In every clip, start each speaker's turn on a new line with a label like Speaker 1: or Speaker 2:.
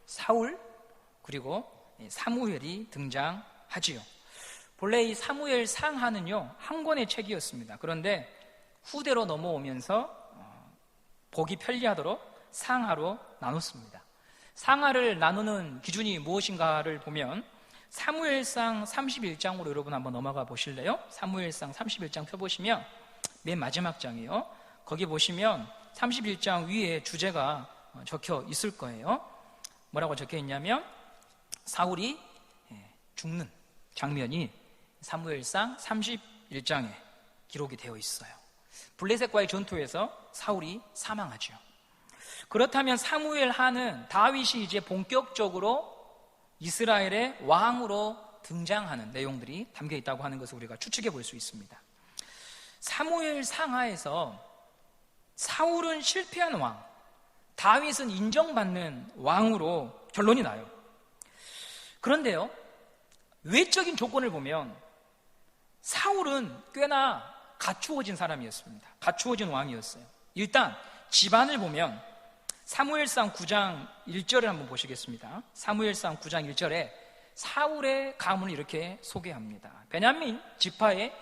Speaker 1: 사울 그리고 사무엘이 등장하지요. 본래 이 사무엘 상하는요 한 권의 책이었습니다. 그런데 후대로 넘어오면서 보기 편리하도록 상하로 나눴습니다. 상하를 나누는 기준이 무엇인가를 보면 사무엘상 31장으로 여러분 한번 넘어가 보실래요? 사무엘상 31장 펴보시면 맨 마지막 장이에요. 거기 보시면 31장 위에 주제가 적혀 있을 거예요. 뭐라고 적혀 있냐면 사울이 죽는 장면이 사무엘상 31장에 기록이 되어 있어요. 블레셋과의 전투에서 사울이 사망하죠. 그렇다면 사무엘 하는 다윗이 이제 본격적으로 이스라엘의 왕으로 등장하는 내용들이 담겨 있다고 하는 것을 우리가 추측해 볼 수 있습니다. 사무엘 상하에서 사울은 실패한 왕, 다윗은 인정받는 왕으로 결론이 나요. 그런데요, 외적인 조건을 보면 사울은 꽤나 갖추어진 사람이었습니다. 갖추어진 왕이었어요. 일단 집안을 보면 사무엘상 9장 1절을 한번 보시겠습니다. 사무엘상 9장 1절에 사울의 가문을 이렇게 소개합니다. 베냐민 지파의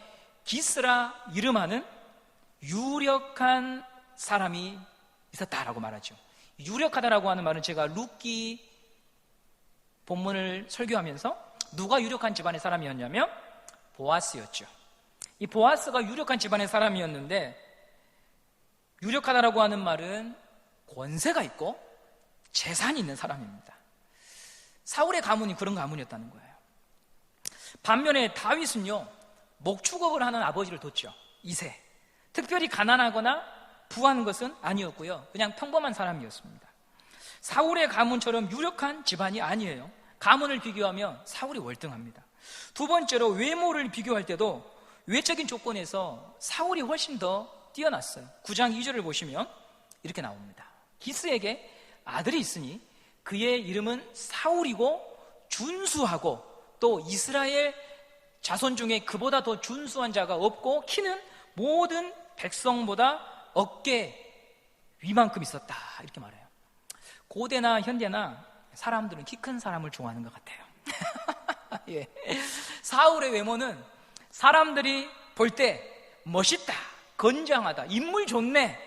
Speaker 1: 기스라 이름하는 유력한 사람이 있었다라고 말하죠. 유력하다라고 하는 말은 제가 룻기 본문을 설교하면서 누가 유력한 집안의 사람이었냐면 보아스였죠. 이 보아스가 유력한 집안의 사람이었는데, 유력하다라고 하는 말은 권세가 있고 재산이 있는 사람입니다. 사울의 가문이 그런 가문이었다는 거예요. 반면에 다윗은요, 목축업을 하는 아버지를 뒀죠. 이세. 특별히 가난하거나 부한 것은 아니었고요, 그냥 평범한 사람이었습니다. 사울의 가문처럼 유력한 집안이 아니에요. 가문을 비교하면 사울이 월등합니다. 두 번째로 외모를 비교할 때도 외적인 조건에서 사울이 훨씬 더 뛰어났어요. 9장 2절을 보시면 이렇게 나옵니다. 기스에게 아들이 있으니 그의 이름은 사울이고 준수하고 또 이스라엘 자손 중에 그보다 더 준수한 자가 없고 키는 모든 백성보다 어깨 위만큼 있었다, 이렇게 말해요. 고대나 현대나 사람들은 키 큰 사람을 좋아하는 것 같아요. 예. 사울의 외모는 사람들이 볼 때 멋있다, 건장하다, 인물 좋네,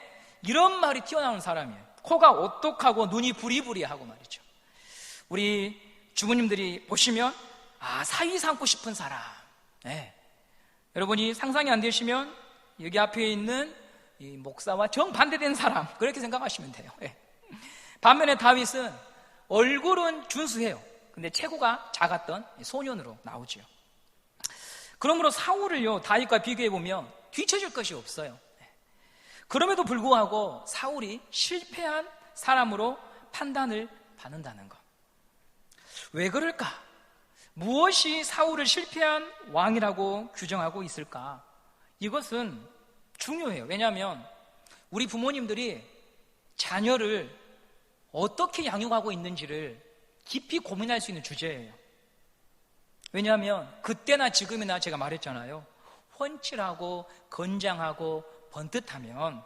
Speaker 1: 이런 말이 튀어나오는 사람이에요. 코가 오똑하고 눈이 부리부리하고 말이죠. 우리 주부님들이 보시면 사위 삼고 싶은 사람. 네. 여러분이 상상이 안 되시면 여기 앞에 있는 이 목사와 정반대된 사람, 그렇게 생각하시면 돼요. 네. 반면에 다윗은 얼굴은 준수해요. 근데 체구가 작았던 소년으로 나오죠. 그러므로 사울을요, 다윗과 비교해보면 뒤처질 것이 없어요. 그럼에도 불구하고 사울이 실패한 사람으로 판단을 받는다는 것. 왜 그럴까? 무엇이 사울을 실패한 왕이라고 규정하고 있을까? 이것은 중요해요. 왜냐하면 우리 부모님들이 자녀를 어떻게 양육하고 있는지를 깊이 고민할 수 있는 주제예요. 왜냐하면 그때나 지금이나 제가 말했잖아요. 훤칠하고 건장하고 번듯하면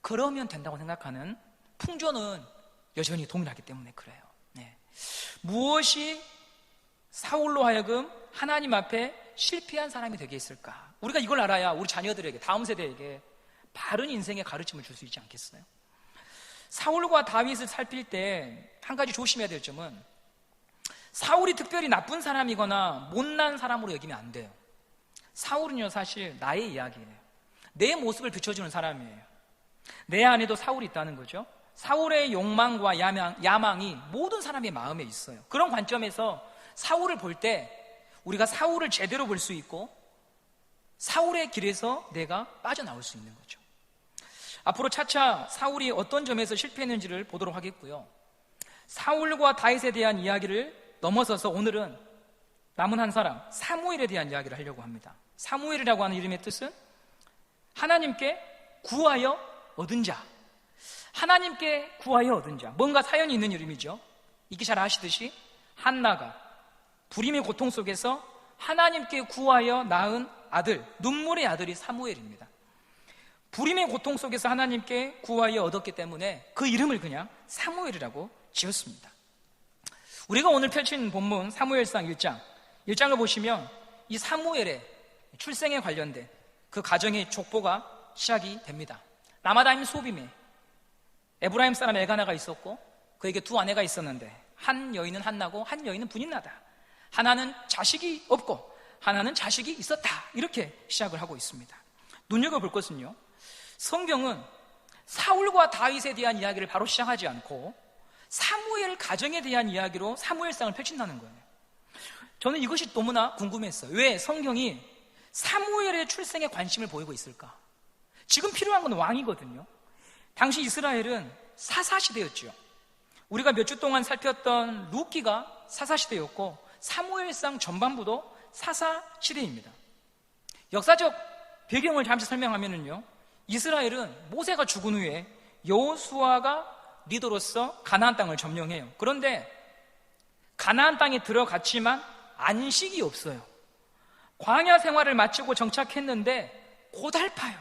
Speaker 1: 그러면 된다고 생각하는 풍조는 여전히 동일하기 때문에 그래요. 네. 무엇이 사울로 하여금 하나님 앞에 실패한 사람이 되게 했을까? 우리가 이걸 알아야 우리 자녀들에게, 다음 세대에게 바른 인생의 가르침을 줄 수 있지 않겠어요? 사울과 다윗을 살필 때 한 가지 조심해야 될 점은, 사울이 특별히 나쁜 사람이거나 못난 사람으로 여기면 안 돼요. 사울은요, 사실 나의 이야기예요. 내 모습을 비춰주는 사람이에요. 내 안에도 사울이 있다는 거죠. 사울의 욕망과 야망이 모든 사람의 마음에 있어요. 그런 관점에서 사울을 볼 때 우리가 사울을 제대로 볼 수 있고 사울의 길에서 내가 빠져나올 수 있는 거죠. 앞으로 차차 사울이 어떤 점에서 실패했는지를 보도록 하겠고요, 사울과 다윗에 대한 이야기를 넘어서서 오늘은 남은 한 사람 사무엘에 대한 이야기를 하려고 합니다. 사무엘이라고 하는 이름의 뜻은 하나님께 구하여 얻은 자, 하나님께 구하여 얻은 자, 뭔가 사연이 있는 이름이죠. 이게 잘 아시듯이 한나가 불임의 고통 속에서 하나님께 구하여 낳은 아들, 눈물의 아들이 사무엘입니다. 불임의 고통 속에서 하나님께 구하여 얻었기 때문에 그 이름을 그냥 사무엘이라고 지었습니다. 우리가 오늘 펼친 본문 사무엘상 1장을 보시면 이 사무엘의 출생에 관련된 그 가정의 족보가 시작이 됩니다. 라마다임 소빔에 에브라임 사람 엘가나가 있었고 그에게 두 아내가 있었는데 한 여인은 한나고 한 여인은 분인나다. 하나는 자식이 없고 하나는 자식이 있었다. 이렇게 시작을 하고 있습니다. 눈여겨볼 것은요, 성경은 사울과 다윗에 대한 이야기를 바로 시작하지 않고 사무엘 가정에 대한 이야기로 사무엘상을 펼친다는 거예요. 저는 이것이 너무나 궁금했어요. 왜 성경이 사무엘의 출생에 관심을 보이고 있을까? 지금 필요한 건 왕이거든요. 당시 이스라엘은 사사시대였죠. 우리가 몇 주 동안 살폈던 룻기가 사사시대였고 사무엘상 전반부도 사사시대입니다. 역사적 배경을 잠시 설명하면요, 이스라엘은 모세가 죽은 후에 여호수아가 리더로서 가나안 땅을 점령해요. 그런데 가나안 땅에 들어갔지만 안식이 없어요. 광야 생활을 마치고 정착했는데 고달파요.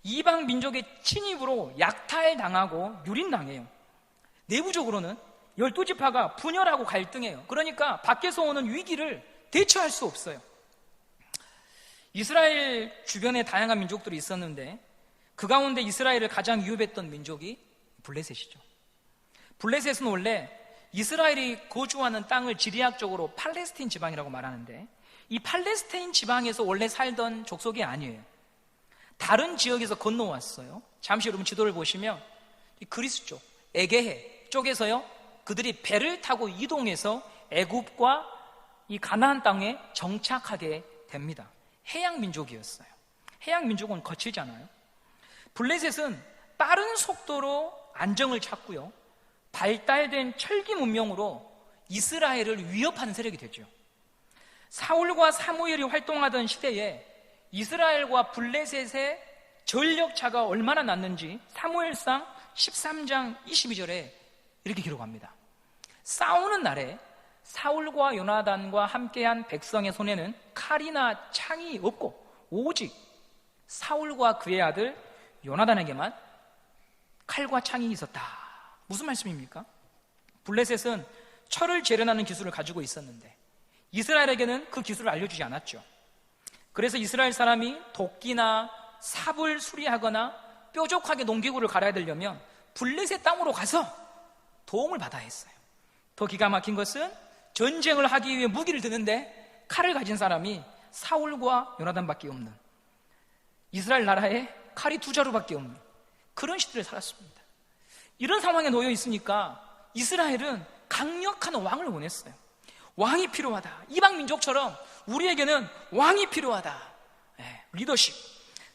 Speaker 1: 이방 민족의 침입으로 약탈당하고 유린당해요. 내부적으로는 12지파가 분열하고 갈등해요. 그러니까 밖에서 오는 위기를 대처할 수 없어요. 이스라엘 주변에 다양한 민족들이 있었는데 그 가운데 이스라엘을 가장 위협했던 민족이 블레셋이죠. 블레셋은 원래 이스라엘이 거주하는 땅을 지리학적으로 팔레스타인 지방이라고 말하는데 이 팔레스타인 지방에서 원래 살던 족속이 아니에요. 다른 지역에서 건너왔어요. 잠시 여러분 지도를 보시면 이 그리스 쪽, 에게해 쪽에서요, 그들이 배를 타고 이동해서 애굽과 이 가나안 땅에 정착하게 됩니다. 해양 민족이었어요. 해양 민족은 거칠잖아요. 블레셋은 빠른 속도로 안정을 찾고요, 발달된 철기 문명으로 이스라엘을 위협하는 세력이 되죠. 사울과 사무엘이 활동하던 시대에 이스라엘과 블레셋의 전력차가 얼마나 났는지 사무엘상 13장 22절에 이렇게 기록합니다. 싸우는 날에 사울과 요나단과 함께한 백성의 손에는 칼이나 창이 없고 오직 사울과 그의 아들 요나단에게만 칼과 창이 있었다. 무슨 말씀입니까? 블레셋은 철을 재련하는 기술을 가지고 있었는데 이스라엘에게는 그 기술을 알려주지 않았죠. 그래서 이스라엘 사람이 도끼나 삽을 수리하거나 뾰족하게 농기구를 갈아야 되려면 블레셋 땅으로 가서 도움을 받아야 했어요. 더 기가 막힌 것은 전쟁을 하기 위해 무기를 드는데 칼을 가진 사람이 사울과 요나단밖에 없는, 이스라엘 나라에 칼이 두 자루밖에 없는 그런 시대를 살았습니다. 이런 상황에 놓여 있으니까 이스라엘은 강력한 왕을 원했어요. 왕이 필요하다. 이방 민족처럼 우리에게는 왕이 필요하다. 리더십.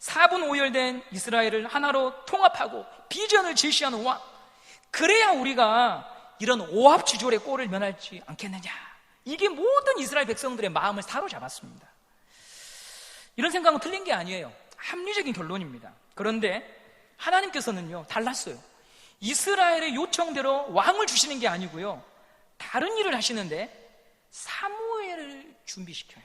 Speaker 1: 4분 5열된 이스라엘을 하나로 통합하고 비전을 제시하는 왕. 그래야 우리가 이런 오합지졸의 꼴을 면하지 않겠느냐. 이게 모든 이스라엘 백성들의 마음을 사로잡았습니다. 이런 생각은 틀린 게 아니에요. 합리적인 결론입니다. 그런데 하나님께서는요, 달랐어요. 이스라엘의 요청대로 왕을 주시는 게 아니고요, 다른 일을 하시는데 사무엘을 준비시켜요.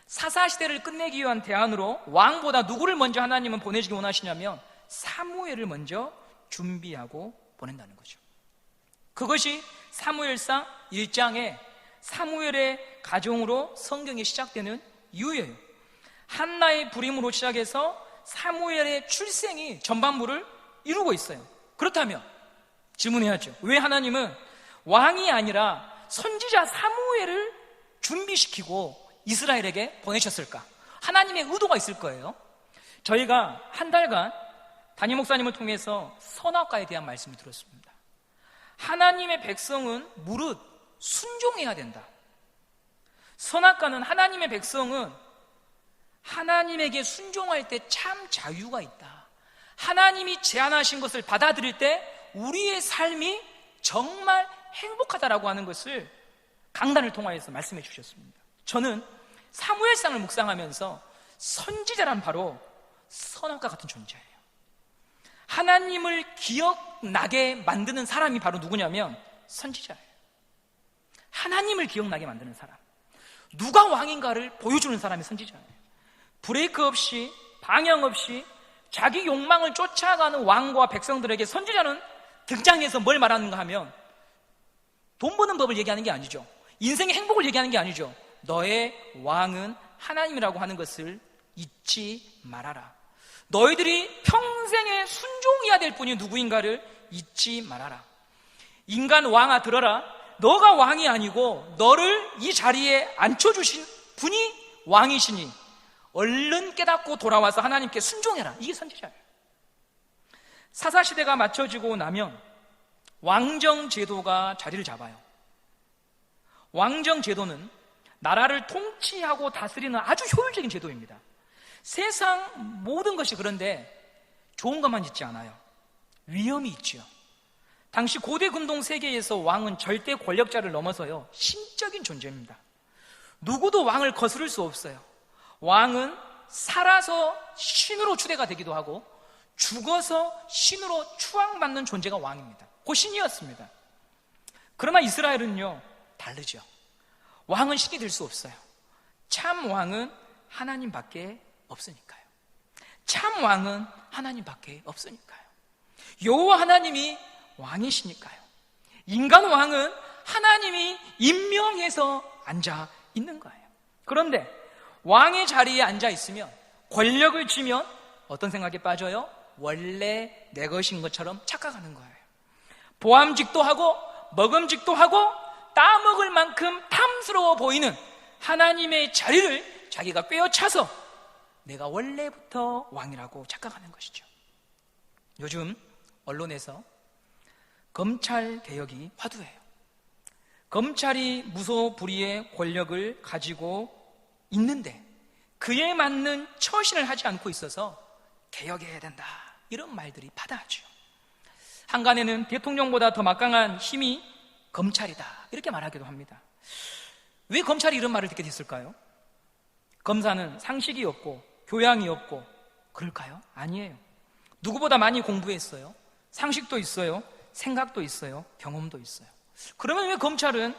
Speaker 1: 사사시대를 끝내기 위한 대안으로 왕보다 누구를 먼저 하나님은 보내주기 원하시냐면 사무엘을 먼저 준비하고 보낸다는 거죠. 그것이 사무엘상 1장에 사무엘의 가정으로 성경이 시작되는 이유예요. 한나의 부림으로 시작해서 사무엘의 출생이 전반부를 이루고 있어요. 그렇다면 질문해야죠. 왜 하나님은 왕이 아니라 선지자 사무엘을 준비시키고 이스라엘에게 보내셨을까? 하나님의 의도가 있을 거예요. 저희가 한 달간 담임 목사님을 통해서 선악과에 대한 말씀을 들었습니다. 하나님의 백성은 무릇 순종해야 된다. 선악과는 하나님의 백성은 하나님에게 순종할 때 참 자유가 있다. 하나님이 제안하신 것을 받아들일 때 우리의 삶이 정말 행복하다라고 하는 것을 강단을 통하여서 말씀해 주셨습니다. 저는 사무엘상을 묵상하면서 선지자란 바로 선악과 같은 존재예요. 하나님을 기억나게 만드는 사람이 바로 누구냐면 선지자예요. 하나님을 기억나게 만드는 사람, 누가 왕인가를 보여주는 사람이 선지자예요. 브레이크 없이, 방향 없이 자기 욕망을 쫓아가는 왕과 백성들에게 선지자는 등장해서 뭘 말하는가 하면 돈 버는 법을 얘기하는 게 아니죠. 인생의 행복을 얘기하는 게 아니죠. 너의 왕은 하나님이라고 하는 것을 잊지 말아라. 너희들이 평생에 순종해야 될 분이 누구인가를 잊지 말아라. 인간 왕아 들어라. 너가 왕이 아니고 너를 이 자리에 앉혀주신 분이 왕이시니 얼른 깨닫고 돌아와서 하나님께 순종해라. 이게 선지자예요. 사사시대가 맞춰지고 나면 왕정제도가 자리를 잡아요. 왕정제도는 나라를 통치하고 다스리는 아주 효율적인 제도입니다. 세상 모든 것이 그런데 좋은 것만 있지 않아요. 위험이 있죠. 당시 고대 근동 세계에서 왕은 절대 권력자를 넘어서요 신적인 존재입니다. 누구도 왕을 거스를 수 없어요. 왕은 살아서 신으로 추대가 되기도 하고 죽어서 신으로 추앙받는 존재가 왕입니다. 그 신이었습니다. 그러나 이스라엘은요 다르죠. 왕은 신이 될 수 없어요. 참 왕은 하나님밖에 없으니까요. 참 왕은 하나님밖에 없으니까요. 여호와 하나님이 왕이시니까요. 인간 왕은 하나님이 임명해서 앉아 있는 거예요. 그런데 왕의 자리에 앉아 있으면, 권력을 쥐면 어떤 생각에 빠져요? 원래 내 것인 것처럼 착각하는 거예요. 보암직도 하고 먹음직도 하고 따먹을 만큼 탐스러워 보이는 하나님의 자리를 자기가 꿰어차서 내가 원래부터 왕이라고 착각하는 것이죠. 요즘 언론에서 검찰 개혁이 화두예요. 검찰이 무소불위의 권력을 가지고 있는데 그에 맞는 처신을 하지 않고 있어서 개혁해야 된다, 이런 말들이 파다하죠. 한간에는 대통령보다 더 막강한 힘이 검찰이다, 이렇게 말하기도 합니다. 왜 검찰이 이런 말을 듣게 됐을까요? 검사는 상식이 없고 교양이 없고 그럴까요? 아니에요. 누구보다 많이 공부했어요. 상식도 있어요. 생각도 있어요. 경험도 있어요. 그러면 왜 검찰은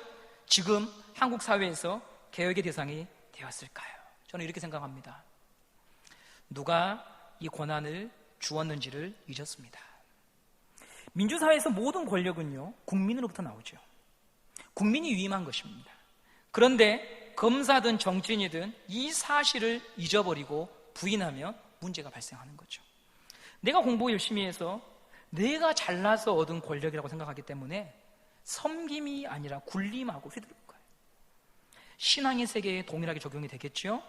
Speaker 1: 지금 한국 사회에서 개혁의 대상이 되었을까요? 저는 이렇게 생각합니다. 누가 이 권한을 주었는지를 잊었습니다. 민주사회에서 모든 권력은요 국민으로부터 나오죠. 국민이 위임한 것입니다. 그런데 검사든 정치인이든 이 사실을 잊어버리고 부인하면 문제가 발생하는 거죠. 내가 공부 열심히 해서 내가 잘나서 얻은 권력이라고 생각하기 때문에 섬김이 아니라 굴림하고 휘두를 거예요. 신앙의 세계에 동일하게 적용이 되겠죠.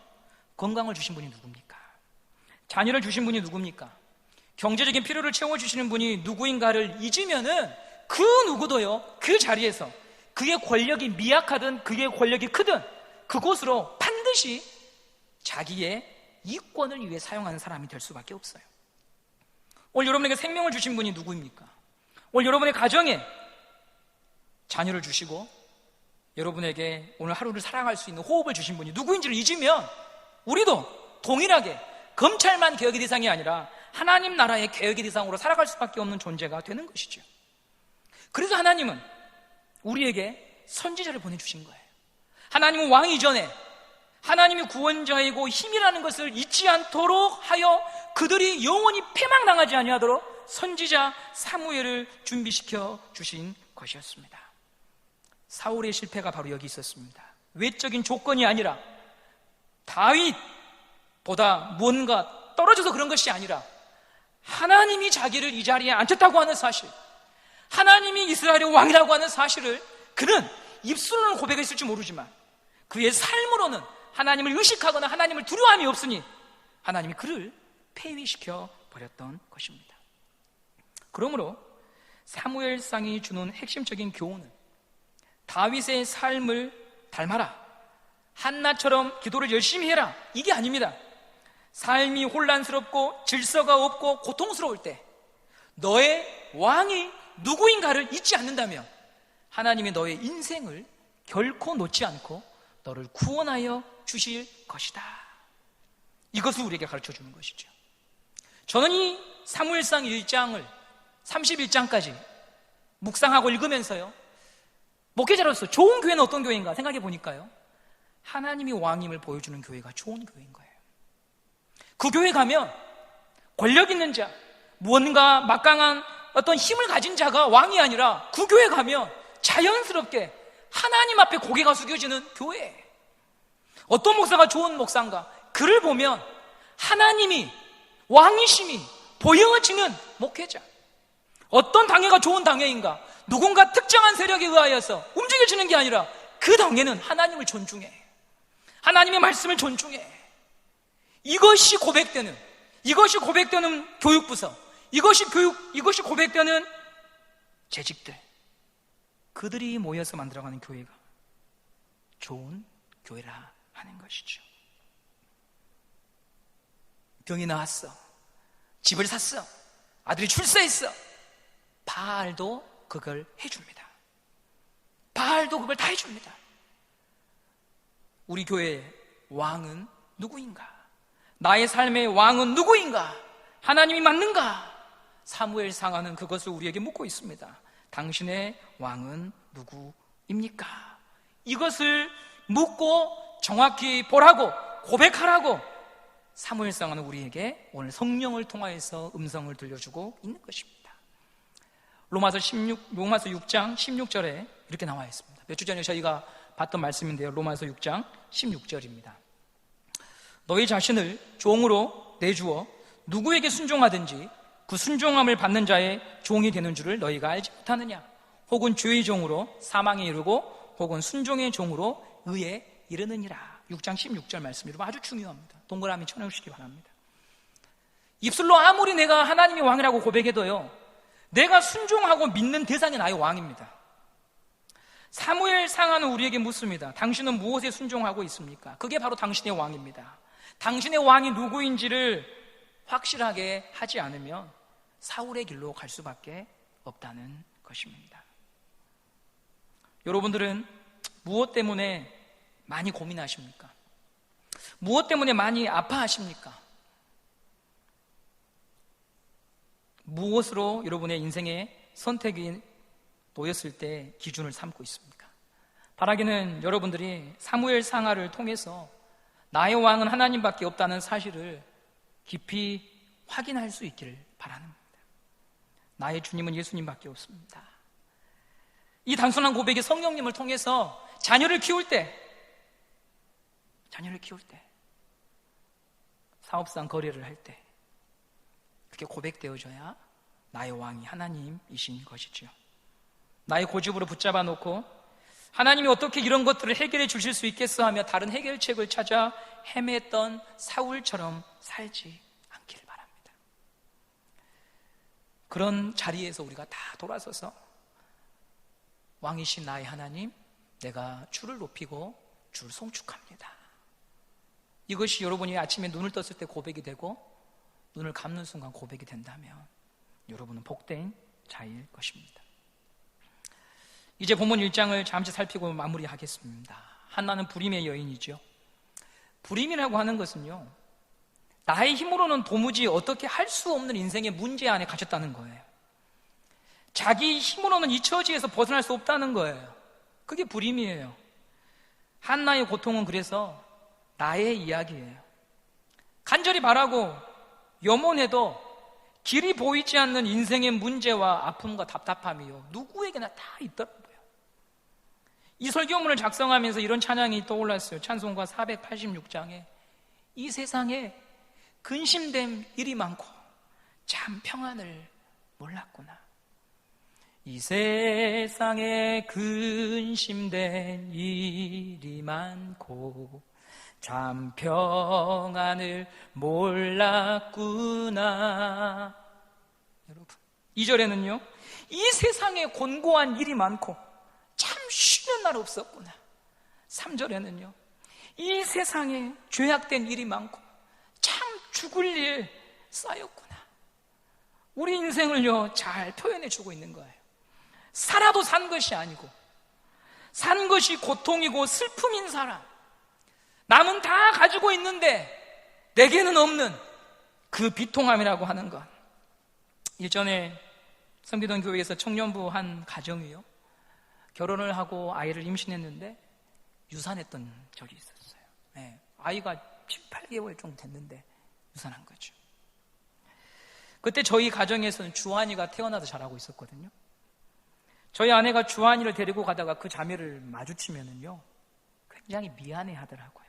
Speaker 1: 건강을 주신 분이 누굽니까? 자녀를 주신 분이 누굽니까? 경제적인 필요를 채워주시는 분이 누구인가를 잊으면은 그 누구도요 그 자리에서 그의 권력이 미약하든 그의 권력이 크든 그곳으로 반드시 자기의 이권을 위해 사용하는 사람이 될 수밖에 없어요. 오늘 여러분에게 생명을 주신 분이 누구입니까? 오늘 여러분의 가정에 자녀를 주시고 여러분에게 오늘 하루를 살아갈 수 있는 호흡을 주신 분이 누구인지를 잊으면 우리도 동일하게 검찰만 개혁의 대상이 아니라 하나님 나라의 개혁의 대상으로 살아갈 수밖에 없는 존재가 되는 것이죠. 그래서 하나님은 우리에게 선지자를 보내주신 거예요. 하나님은 왕 이전에 하나님이 구원자이고 힘이라는 것을 잊지 않도록 하여 그들이 영원히 패망당하지 아니하도록 선지자 사무엘을 준비시켜 주신 것이었습니다. 사울의 실패가 바로 여기 있었습니다. 외적인 조건이 아니라 다윗보다 무언가 떨어져서 그런 것이 아니라 하나님이 자기를 이 자리에 앉혔다고 하는 사실, 하나님이 이스라엘의 왕이라고 하는 사실을 그는 입술로는 고백했을지 모르지만 그의 삶으로는 하나님을 의식하거나 하나님을 두려워함이 없으니 하나님이 그를 폐위시켜 버렸던 것입니다. 그러므로 사무엘상이 주는 핵심적인 교훈은 다윗의 삶을 닮아라, 한나처럼 기도를 열심히 해라, 이게 아닙니다. 삶이 혼란스럽고 질서가 없고 고통스러울 때 너의 왕이 누구인가를 잊지 않는다면 하나님이 너의 인생을 결코 놓지 않고 너를 구원하여 주실 것이다. 이것을 우리에게 가르쳐주는 것이죠. 저는 이 사무엘상 1장을 31장까지 묵상하고 읽으면서요 목회자로서 좋은 교회는 어떤 교회인가 생각해 보니까요 하나님이 왕임을 보여주는 교회가 좋은 교회인 거예요. 그 교회 가면 권력 있는 자, 무언가 막강한 어떤 힘을 가진 자가 왕이 아니라 그 교회 가면 자연스럽게 하나님 앞에 고개가 숙여지는 교회. 어떤 목사가 좋은 목사인가? 그를 보면 하나님이, 왕이심이 보여지는 목회자. 어떤 당회가 좋은 당회인가? 누군가 특정한 세력에 의하여서 움직여지는 게 아니라 그 당회는 하나님을 존중해. 하나님의 말씀을 존중해. 이것이 고백되는 교육부서, 이것이 고백되는 재직들, 그들이 모여서 만들어가는 교회가 좋은 교회라 하는 것이죠. 병이 나왔어, 집을 샀어, 아들이 출세했어, 바알도 그걸 해줍니다. 바알도 그걸 다 해줍니다. 우리 교회의 왕은 누구인가? 나의 삶의 왕은 누구인가? 하나님이 맞는가? 사무엘 상하는 그것을 우리에게 묻고 있습니다. 당신의 왕은 누구입니까? 이것을 묻고 정확히 보라고, 고백하라고 사무엘 상하는 우리에게 오늘 성령을 통하여서 음성을 들려주고 있는 것입니다. 로마서 6장 16절에 이렇게 나와 있습니다. 몇 주 전에 저희가 봤던 말씀인데요, 로마서 6장 16절입니다. 너희 자신을 종으로 내주어 누구에게 순종하든지 그 순종함을 받는 자의 종이 되는 줄을 너희가 알지 못하느냐? 혹은 죄의 종으로 사망에 이르고 혹은 순종의 종으로 의에 이르느니라. 6장 16절 말씀, 여러분 아주 중요합니다. 동그라미 쳐놓으시기 바랍니다. 입술로 아무리 내가 하나님이 왕이라고 고백해도요, 내가 순종하고 믿는 대상이 나의 왕입니다. 사무엘 상하는 우리에게 묻습니다. 당신은 무엇에 순종하고 있습니까? 그게 바로 당신의 왕입니다. 당신의 왕이 누구인지를 확실하게 하지 않으면 사울의 길로 갈 수밖에 없다는 것입니다. 여러분들은 무엇 때문에 많이 고민하십니까? 무엇 때문에 많이 아파하십니까? 무엇으로 여러분의 인생의 선택이 놓였을 때 기준을 삼고 있습니까? 바라기는 여러분들이 사무엘 상하를 통해서 나의 왕은 하나님밖에 없다는 사실을 깊이 확인할 수 있기를 바랍니다. 나의 주님은 예수님밖에 없습니다. 이 단순한 고백이 성령님을 통해서 자녀를 키울 때, 사업상 거래를 할 때 그렇게 고백되어져야 나의 왕이 하나님이신 것이죠. 나의 고집으로 붙잡아 놓고 하나님이 어떻게 이런 것들을 해결해 주실 수 있겠어 하며 다른 해결책을 찾아 헤맸던 사울처럼 살지 않기를 바랍니다. 그런 자리에서 우리가 다 돌아서서 왕이신 나의 하나님, 내가 주를 높이고 주를 송축합니다. 이것이 여러분이 아침에 눈을 떴을 때 고백이 되고 눈을 감는 순간 고백이 된다면 여러분은 복된 자일 것입니다. 이제 본문 1장을 잠시 살피고 마무리하겠습니다. 한나는 불임의 여인이죠. 불임이라고 하는 것은요, 나의 힘으로는 도무지 어떻게 할 수 없는 인생의 문제 안에 갇혔다는 거예요. 자기 힘으로는 이 처지에서 벗어날 수 없다는 거예요. 그게 불임이에요. 한나의 고통은 그래서 나의 이야기예요. 간절히 바라고 염원해도 길이 보이지 않는 인생의 문제와 아픔과 답답함이요, 누구에게나 다 있더라고요. 이 설교문을 작성하면서 이런 찬양이 떠올랐어요. 찬송가 486장에 이 세상에 근심된 일이 많고 참 평안을 몰랐구나. 이 세상에 근심된 일이 많고 참 평안을 몰랐구나. 여러분, 2절에는요, 이 세상에 곤고한 일이 많고 참 쉬는 날 없었구나. 3절에는요, 이 세상에 죄악된 일이 많고 참 죽을 일 쌓였구나. 우리 인생을요 잘 표현해 주고 있는 거예요. 살아도 산 것이 아니고 산 것이 고통이고 슬픔인 사람, 남은 다 가지고 있는데 내게는 없는 그 비통함이라고 하는 것. 일전에 섬기던 교회에서 청년부 한 가정이요, 결혼을 하고 아이를 임신했는데 유산했던 적이 있었어요. 네, 아이가 7, 8개월 정도 됐는데 유산한 거죠. 그때 저희 가정에서는 주한이가 태어나도 자라고 있었거든요. 저희 아내가 주한이를 데리고 가다가 그 자매를 마주치면은요, 굉장히 미안해 하더라고요.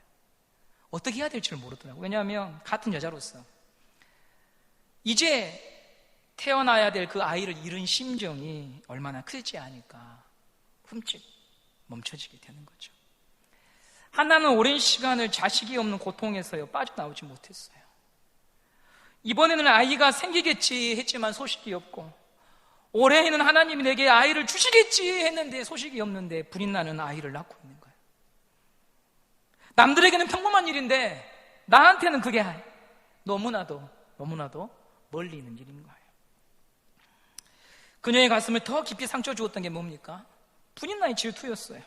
Speaker 1: 어떻게 해야 될지 모르더라고요. 왜냐하면 같은 여자로서 이제 태어나야 될 그 아이를 잃은 심정이 얼마나 크지 않을까 흠칫 멈춰지게 되는 거죠. 한나는 오랜 시간을 자식이 없는 고통에서요 빠져나오지 못했어요. 이번에는 아이가 생기겠지 했지만 소식이 없고, 올해에는 하나님이 내게 아이를 주시겠지 했는데 소식이 없는데 불이 나는 아이를 낳고 있는 거예요. 남들에게는 평범한 일인데 나한테는 그게 너무나도 멀리 있는 일인 거예요. 그녀의 가슴을 더 깊이 상처 주었던 게 뭡니까? 분인나의 질투였어요.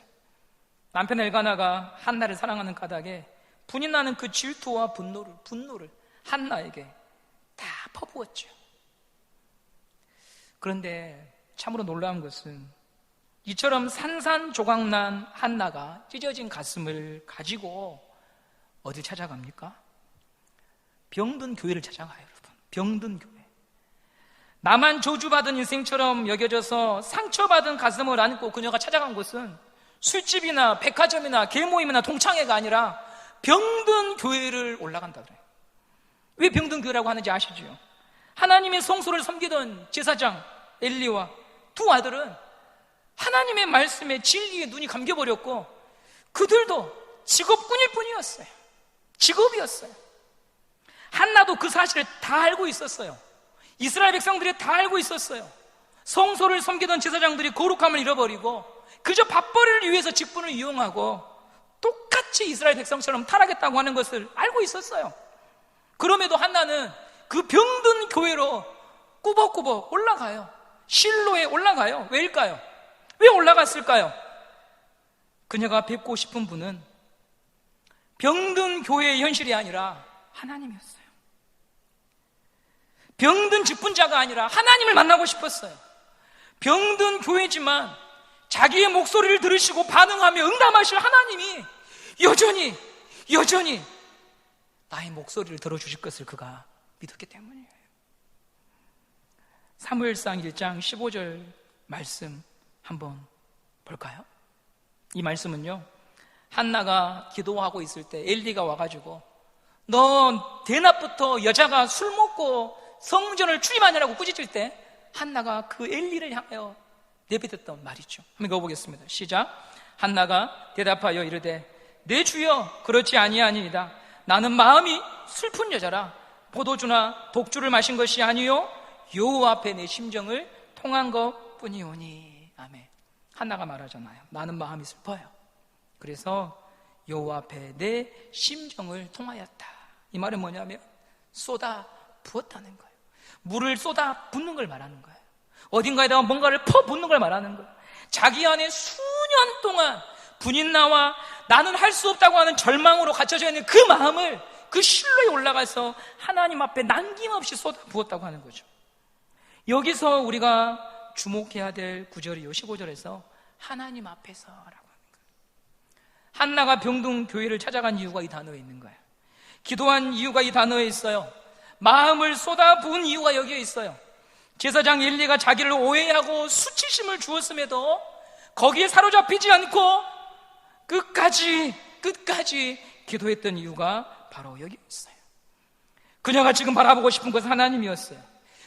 Speaker 1: 남편 엘가나가 한나를 사랑하는 까닭에 분인나는 그 질투와 분노를 한나에게 다 퍼부었죠. 그런데 참으로 놀라운 것은 이처럼 산산조각난 한나가 찢어진 가슴을 가지고 어디 찾아갑니까? 병든 교회를 찾아가요, 여러분. 병든 교회. 나만 저주받은 인생처럼 여겨져서 상처받은 가슴을 안고 그녀가 찾아간 곳은 술집이나 백화점이나 계모임이나 동창회가 아니라 병든 교회를 올라간다 그래요. 왜 병든 교회라고 하는지 아시죠? 하나님의 성소를 섬기던 제사장 엘리와 두 아들은 하나님의 말씀에 진리에 눈이 감겨버렸고 그들도 직업군일 뿐이었어요. 직업이었어요. 한나도 그 사실을 다 알고 있었어요. 이스라엘 백성들이 다 알고 있었어요. 성소를 섬기던 제사장들이 거룩함을 잃어버리고 그저 밥벌이를 위해서 직분을 이용하고 똑같이 이스라엘 백성처럼 타락했다고 하는 것을 알고 있었어요. 그럼에도 한나는 그 병든 교회로 꾸벅꾸벅 올라가요. 실로에 올라가요. 왜일까요? 왜 올라갔을까요? 그녀가 뵙고 싶은 분은 병든 교회의 현실이 아니라 하나님이었어요. 병든 직분자가 아니라 하나님을 만나고 싶었어요. 병든 교회지만 자기의 목소리를 들으시고 반응하며 응답하실 하나님이 여전히 나의 목소리를 들어주실 것을 그가 믿었기 때문이에요. 사무엘상 1장 15절 말씀 한번 볼까요? 이 말씀은요, 한나가 기도하고 있을 때 엘리가 와가지고 너 대낮부터 여자가 술 먹고 성전을 출입하느라고 꾸짖을 때 한나가 그 엘리를 향하여 내뱉었던 말이죠. 한번 읽어보겠습니다. 시작. 한나가 대답하여 이르되 내 주여 그렇지 아니하니이다. 나는 마음이 슬픈 여자라 포도주나 독주를 마신 것이 아니요 여호와 앞에 내 심정을 통한 것뿐이오니. 아멘. 한나가 말하잖아요. 나는 마음이 슬퍼요. 그래서 여호와 앞에 내 심정을 통하였다. 이 말은 뭐냐면 쏟아 부었다는 거예요. 물을 쏟아 붓는 걸 말하는 거예요. 어딘가에다가 뭔가를 퍼붓는 걸 말하는 거예요. 자기 안에 수년 동안 분인나와 나는 할 수 없다고 하는 절망으로 갇혀져 있는 그 마음을 그 실로에 올라가서 하나님 앞에 남김없이 쏟아 부었다고 하는 거죠. 여기서 우리가 주목해야 될 구절이요, 15절에서 하나님 앞에서라고 하는 거예요. 한나가 병든 교회를 찾아간 이유가 이 단어에 있는 거예요. 기도한 이유가 이 단어에 있어요. 마음을 쏟아 부은 이유가 여기에 있어요. 제사장 엘리가 자기를 오해하고 수치심을 주었음에도 거기에 사로잡히지 않고 끝까지 기도했던 이유가 바로 여기 있어요. 그녀가 지금 바라보고 싶은 것은 하나님이었어요.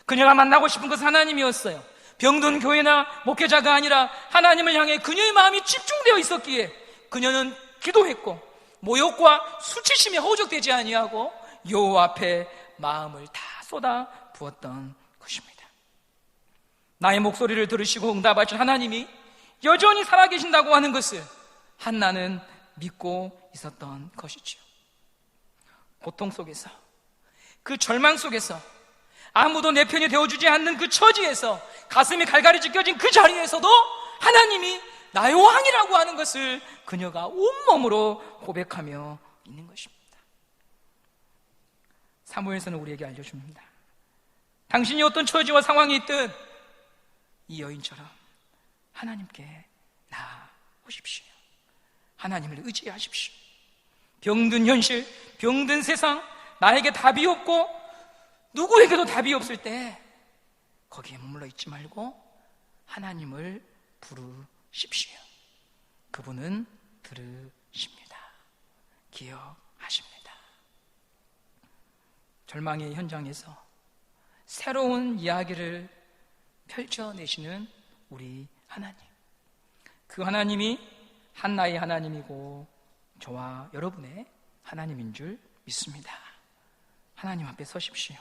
Speaker 1: 그녀가 만나고 싶은 것은 하나님이었어요. 병든 교회나 목회자가 아니라 하나님을 향해 그녀의 마음이 집중되어 있었기에 그녀는 기도했고 모욕과 수치심에 허우적대지 아니하고 여호와 앞에 마음을 다 쏟아 부었던 것입니다. 나의 목소리를 들으시고 응답하신 하나님이 여전히 살아계신다고 하는 것을 한나는 믿고 있었던 것이지요. 고통 속에서, 그 절망 속에서, 아무도 내 편이 되어주지 않는 그 처지에서, 가슴이 갈갈이 찢겨진 그 자리에서도 하나님이 나의 왕이라고 하는 것을 그녀가 온몸으로 고백하며 있는 것입니다. 사무엘서는 우리에게 알려줍니다. 당신이 어떤 처지와 상황이 있든 이 여인처럼 하나님께 나오십시오. 하나님을 의지하십시오. 병든 현실, 병든 세상, 나에게 답이 없고 누구에게도 답이 없을 때 거기에 머물러 있지 말고 하나님을 부르십시오. 그분은 들으십니다. 기억하십니다. 절망의 현장에서 새로운 이야기를 펼쳐내시는 우리 하나님, 그 하나님이 한나의 하나님이고 저와 여러분의 하나님인 줄 믿습니다. 하나님 앞에 서십시오.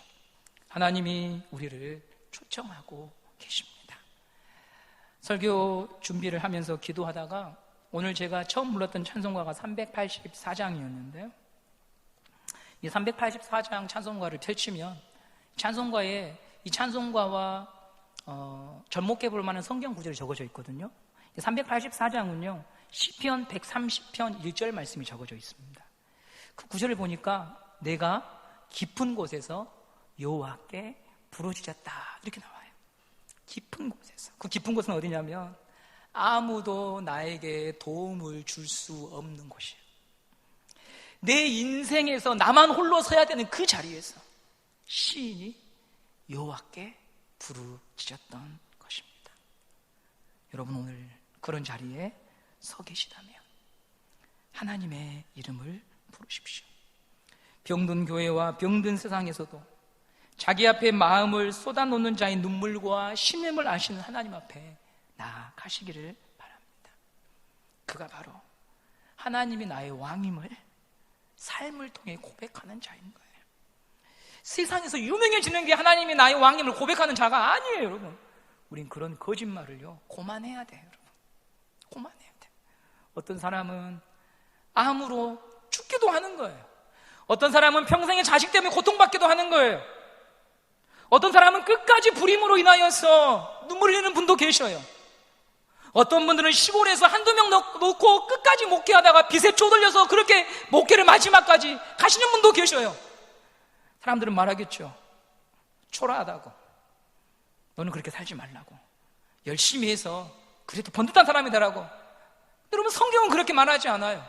Speaker 1: 하나님이 우리를 초청하고 계십니다. 설교 준비를 하면서 기도하다가 오늘 제가 처음 불렀던 찬송가가 384장이었는데요. 이 384장 찬송가를 펼치면 찬송가에 이 찬송가와 접목해 볼 만한 성경 구절이 적어져 있거든요. 384장은요 시편 130편 1절 말씀이 적어져 있습니다. 그 구절을 보니까 내가 깊은 곳에서 여호와께 부르짖었다 이렇게 나와요. 깊은 곳에서. 그 깊은 곳은 어디냐면 아무도 나에게 도움을 줄 수 없는 곳이에요. 내 인생에서 나만 홀로 서야 되는 그 자리에서 시인이 여호와께 부르짖었던 것입니다. 여러분 오늘 그런 자리에 서 계시다면 하나님의 이름을 부르십시오. 병든 교회와 병든 세상에서도 자기 앞에 마음을 쏟아놓는 자의 눈물과 심음을 아시는 하나님 앞에 나아가시기를 바랍니다. 그가 바로 하나님이 나의 왕임을 삶을 통해 고백하는 자인 거예요. 세상에서 유명해지는 게 하나님이 나의 왕임을 고백하는 자가 아니에요, 여러분. 우린 그런 거짓말을요 고만해야 돼요, 여러분. 고만해야 돼요. 어떤 사람은 암으로 죽기도 하는 거예요. 어떤 사람은 평생에 자식 때문에 고통받기도 하는 거예요. 어떤 사람은 끝까지 불임으로 인하여서 눈물 흘리는 분도 계셔요. 어떤 분들은 시골에서 한두 명 놓고 끝까지 목회하다가 빚에 쪼들려서 그렇게 목회를 마지막까지 가시는 분도 계셔요. 사람들은 말하겠죠. 초라하다고. 너는 그렇게 살지 말라고. 열심히 해서 그래도 번듯한 사람이 되라고. 여러분 성경은 그렇게 말하지 않아요.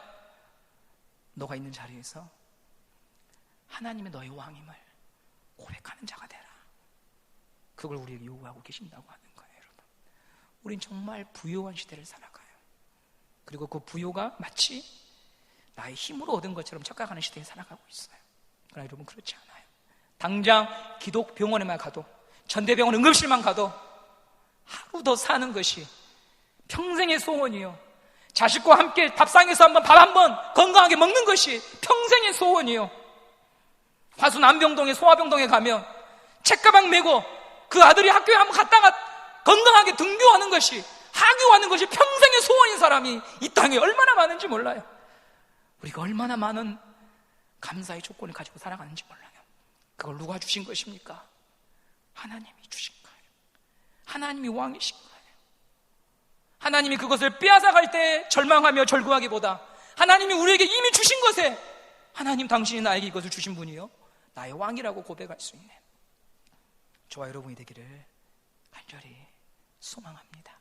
Speaker 1: 너가 있는 자리에서 하나님의 너의 왕임을 고백하는 자가 되라. 그걸 우리에게 요구하고 계신다고 하는 거예요, 여러분. 우린 정말 부요한 시대를 살아가요. 그리고 그 부요가 마치 나의 힘으로 얻은 것처럼 착각하는 시대에 살아가고 있어요. 그러나 여러분 그렇지 않아요. 당장 기독병원에만 가도, 전대병원 응급실만 가도 하루 더 사는 것이 평생의 소원이요. 자식과 함께 밥상에서 한번 밥 한번 건강하게 먹는 것이 평생의 소원이요. 화수 남병동에 소아병동에 가면 책가방 메고 그 아들이 학교에 한번 갔다가 건강하게 등교하는 것이, 하교하는 것이 평생의 소원인 사람이 이 땅에 얼마나 많은지 몰라요. 우리가 얼마나 많은 감사의 조건을 가지고 살아가는지 몰라요. 그걸 누가 주신 것입니까? 하나님이 주신 거예요. 하나님이 왕이신 거예요. 하나님이 그것을 빼앗아갈 때 절망하며 절구하기보다 하나님이 우리에게 이미 주신 것에 하나님 당신이 나에게 이것을 주신 분이요 나의 왕이라고 고백할 수 있는 저와 여러분이 되기를 간절히 소망합니다.